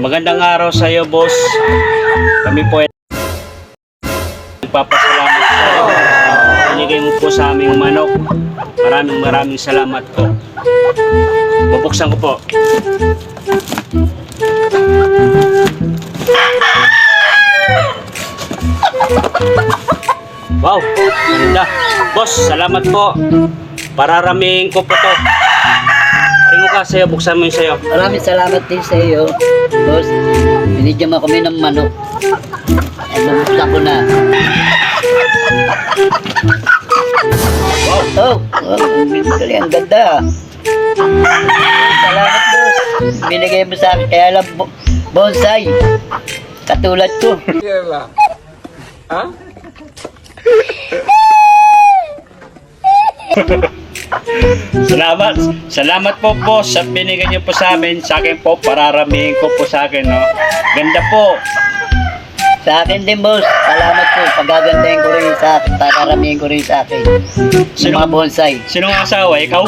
Magandang araw sa iyo, boss. Kami po ay nagpapasalamat po. Binigay mo po sa aming manok. Maraming salamat po. Bubuksan ko po. Wow, ganda. Boss, salamat po. Pararamihin ko po to. Paring mo ka sa'yo, buksan mo yung sa'yo. Maraming salamat din sa iyo, boss. Binigyan mo kami ng manok. At nabuksan ko na. Wow! Ang ganda. Salamat, boss. Binigay mo sa akin. Kaya lang, bonsai. Katulad ko. Salamat po, boss, sa binigyan niyo po sa amin. Sa akin po, pararamihin ko po sa akin, no? Ganda po. Sa akin din, boss. Salamat po. Pagagandahin ko rin sa akin. Pararamihin ko rin sa akin. Yung mga bonsai. Sino ang asawa? Ikaw?